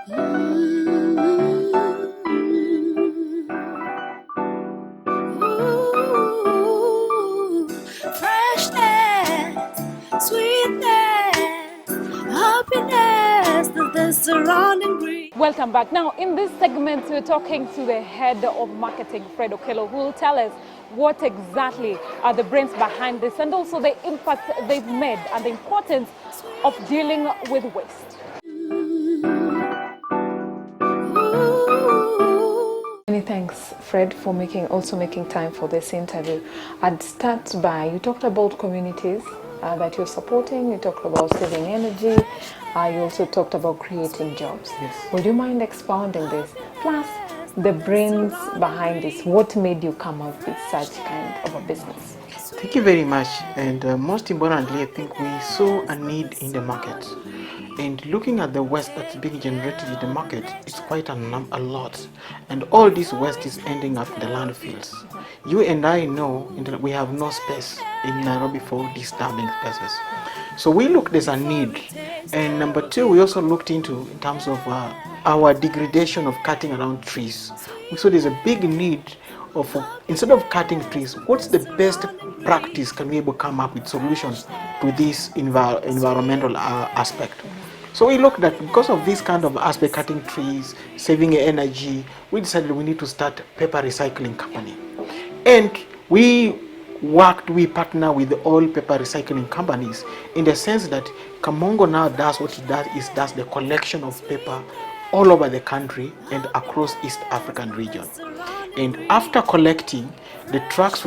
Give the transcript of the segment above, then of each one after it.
Freshness, sweetness, happiness, the surrounding breeze. Welcome back. Now, in this segment, we're talking to the head of marketing, Fred Okello, who will tell us what exactly are the brains behind this and also the impact they've made and the importance of dealing with waste. Many thanks, Fred, for making time for this interview. I'd start by, you talked about communities that you're supporting, you talked about saving energy, you also talked about creating jobs. Yes. Would you mind expounding this? Plus, the brains behind this, what made you come up with such kind of a business? Thank you very much. And most importantly, I think we saw a need in the market. And looking at the waste that's being generated in the market, it's quite a lot. And all this waste is ending up in the landfills. You and I know we have no space in Nairobi for these dumping spaces. So we looked as a need. And number two, we also looked into in terms of our degradation of cutting around trees. We saw there's a big need of, instead of cutting trees, what's the best practice can we able to come up with solutions to this environmental aspect? So we looked at, because of this kind of aspect, cutting trees, saving energy, we decided we need to start a paper recycling company. And we partner with all paper recycling companies in the sense that Kamongo now does what it does is does the collection of paper all over the country and across East African region. And after collecting, the trucks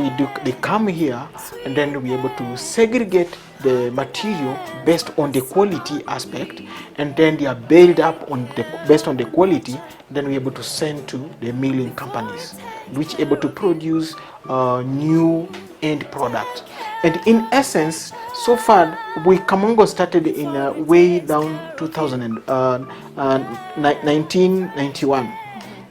they come here and then we're able to segregate the material based on the quality aspect, and then they are built up based on the quality. Then we're able to send to the milling companies, which are able to produce new end product. And in essence, so far, Kamongo started in way down 1991.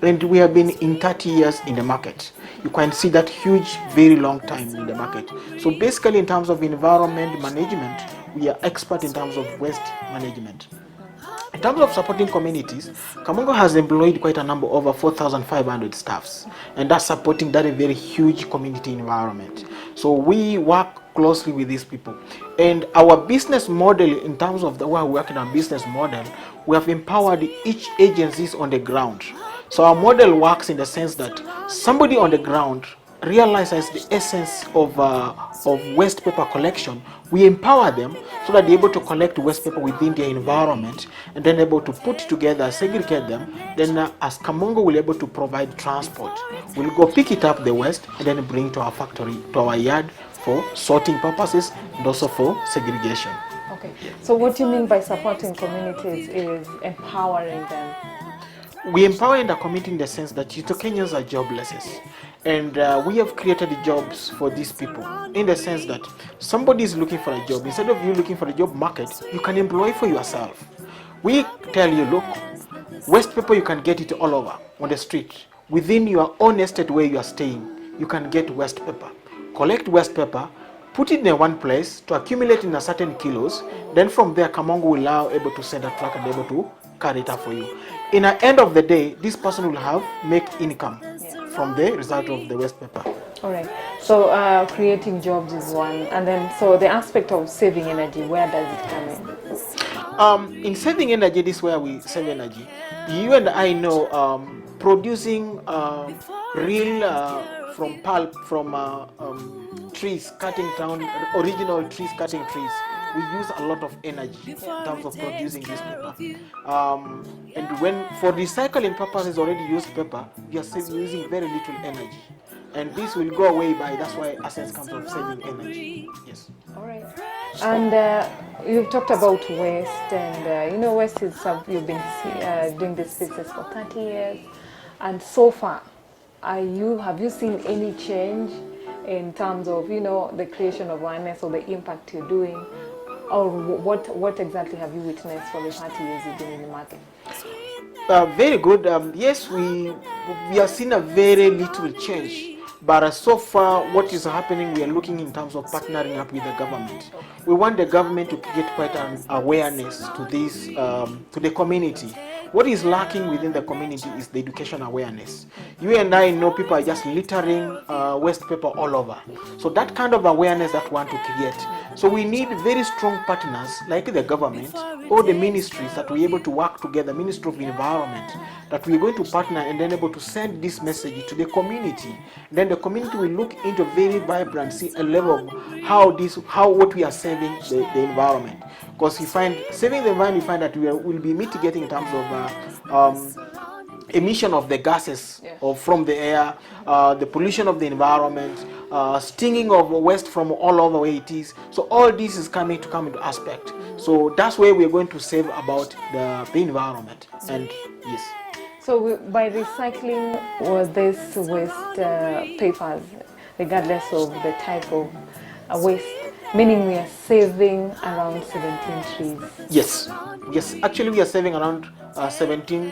And we have been in 30 years in the market. You can see that huge, very long time in the market. So basically, in terms of environment management, we are expert in terms of waste management. In terms of supporting communities, Kamongo has employed quite a number, over 4,500 staffs, and that's supporting that a very huge community environment. So we work closely with these people. And our business model, in terms of the way we're working on business model, we have empowered each agencies on the ground. So our model works in the sense that somebody on the ground realizes the essence of waste paper collection. We empower them so that they're able to collect waste paper within their environment and then able to put it together, segregate them. Then as Kamongo, we're able to provide transport. We'll go pick it up, the waste, and then bring it to our factory, to our yard for sorting purposes and also for segregation. Okay, so what you mean by supporting communities is empowering them? We empower the community in the sense that Kenyans are jobless, and we have created jobs for these people in the sense that somebody is looking for a job. Instead of you looking for a job market, you can employ for yourself. We tell you, look, waste paper, you can get it all over on the street. Within your own estate where you are staying, you can get waste paper. Collect waste paper, put it in one place to accumulate in a certain kilos. Then from there, Kamongo will allow able to send a truck and able to carry it up for you. In the end of the day, this person will make income from the result of the waste paper. All right. So creating jobs is one, and then so the aspect of saving energy, where does it come in? In saving energy, this is where we save energy. You and I know producing real from pulp from trees, cutting down original trees, cutting trees. We use a lot of energy in terms of producing this paper. And when for recycling purposes already used paper, we are using very little energy. And this will go away by, that's why essence comes of saving energy. Yes. All right. And you've talked about waste, and waste is you've been doing this business for 30 years, and so far, have you seen any change in terms of the creation of awareness or the impact you're doing, or what exactly have you witnessed for the 30 years you've been in the market? Very good. Yes, we have seen a very little change. But so far, what is happening, we are looking in terms of partnering up with the government. We want the government to get quite an awareness to this, to the community. What is lacking within the community is the education awareness. You and I know people are just littering waste paper all over. So that kind of awareness that we want to create. So we need very strong partners like the government or the ministries that we're able to work together, Ministry of Environment, that we're going to partner and then able to send this message to the community. Then the community will look into very vibrant, see a level of how what we are saving the environment. Because you find saving the environment, you find that will be mitigating in terms of emission of the gases from the air, the pollution of the environment, stinging of waste from all over where it is. So all this is come into aspect. So that's where we're going to save about the environment. And yes. So by recycling this waste papers, regardless of the type of waste, meaning we are saving around 17 trees. Yes, actually we are saving around 17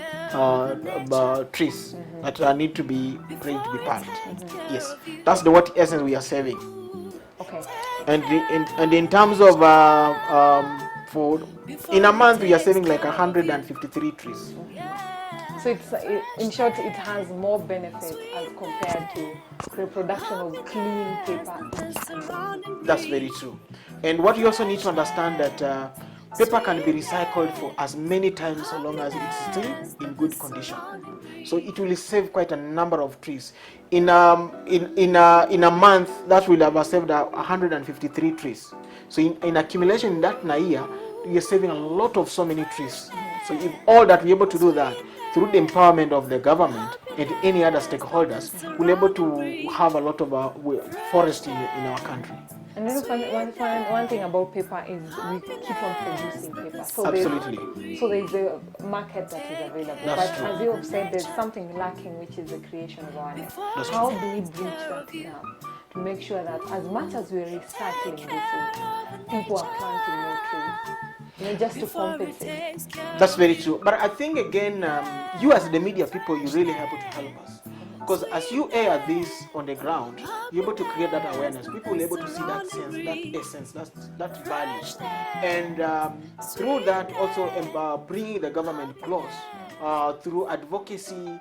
trees that need to be ready to be planted. Yes, that's the what essence we are saving. Okay. And in terms of for in a month we are saving like 153 trees. So it's in short, it has more benefit as compared to the production of clean paper. That's very true. And what you also need to understand that paper can be recycled for as many times so long as it's still in good condition. So it will save quite a number of trees. In a month, that will have saved 153 trees. So in accumulation in that year, you're saving a lot of so many trees. So if all that we're able to do that through the empowerment of the government and any other stakeholders, we'll be able to have a lot of forest in our country. And one thing about paper is we keep on producing paper. So Absolutely. There's a market that is available. That's but true. As you have said, there's something lacking, which is the creation of awareness. That's How true. do we bridge that gap to make sure that as much as we're recycling this, people are planting more trees? Just to compensate. That's very true. But I think again, you as the media people, you really able to help us. Because as you air this on the ground, you're able to create that awareness. People will be able to see that sense, that essence, that value. And through that also bringing the government close. Through advocacy,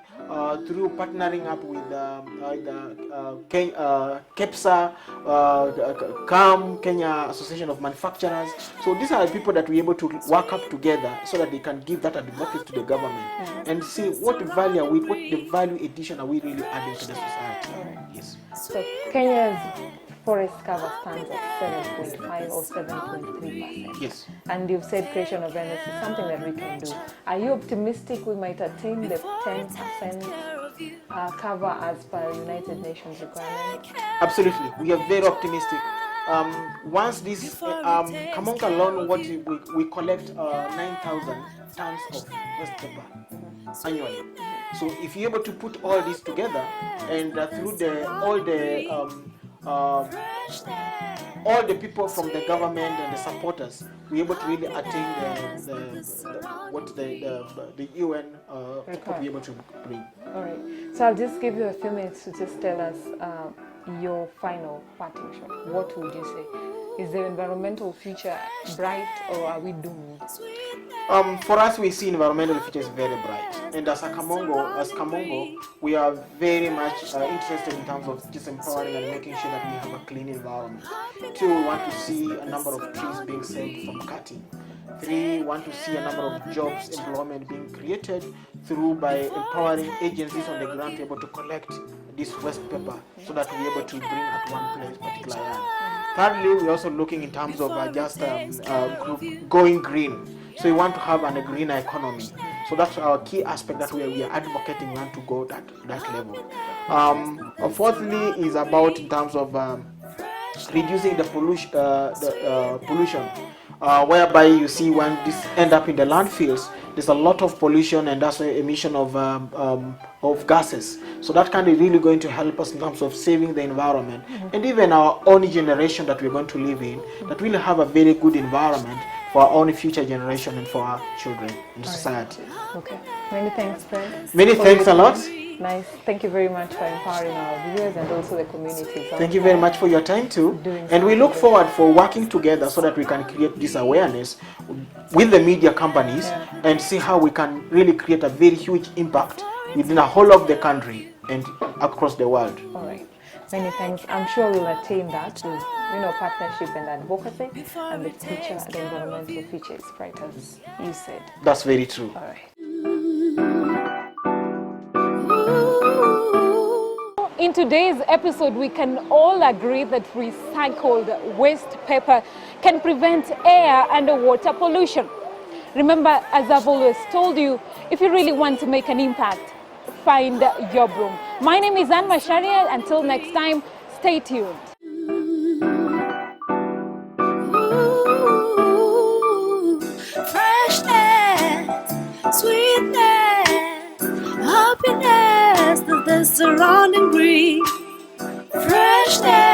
through partnering up with KEPSA, Kenya Association of Manufacturers. So these are the people that we're able to work up together so that they can give that advocacy to the government and see what value what the value addition are we really adding to the society. Yes. So Kenya's forest cover stands at 7.5 or 7.3%. Yes. And you've said creation of awareness is something that we can do. Are you optimistic we might attain the 10% cover as per United Nations requirement? Absolutely. We are very optimistic. Once this Kamongo alone, what we collect 9,000 tons of waste paper annually. So if you're able to put all this together and through all the people from the government and the supporters, we're able to really attain the UN support we're able to bring. All right. So I'll just give you a few minutes to just tell us your final parting shot. What would you say? Is the environmental future bright or are we doomed? For us, we see environmental future is very bright. And as Kamongo, we are very much interested in terms of just empowering and making sure that we have a clean environment. 2, we want to see a number of trees being saved from cutting. 3, we want to see a number of jobs, employment being created through by empowering agencies on the ground to be able to collect this waste paper so that we're able to bring at one place particular area. Thirdly, we're also looking in terms of going green. So we want to have a green economy. So that's our key aspect that we are advocating want to go that level. Fourthly is about in terms of reducing the pollution, whereby you see when this end up in the landfills, there's a lot of pollution and that's the emission of gases. So that kind of really going to help us in terms of saving the environment and even our own generation that we're going to live in, that will have a very good environment for our own future generation and for our children in society. Okay. Many thanks, Fred. Many thanks a lot. Nice. Thank you very much for empowering our viewers and also the communities. Thank you very much for your time too. And we look forward for working together so that we can create this awareness with the media companies and see how we can really create a very huge impact within the whole of the country and across the world. All right. Many thanks. I'm sure we'll attain that with, partnership and advocacy, and the future, the environmental future is bright, as you said. That's very true. All right. In today's episode, we can all agree that recycled waste paper can prevent air and water pollution. Remember, as I've always told you, if you really want to make an impact, find your broom. My name is Anne Masharia. Until next time, stay tuned. Freshness, sweetness, happiness that the surrounding breeze. Freshness.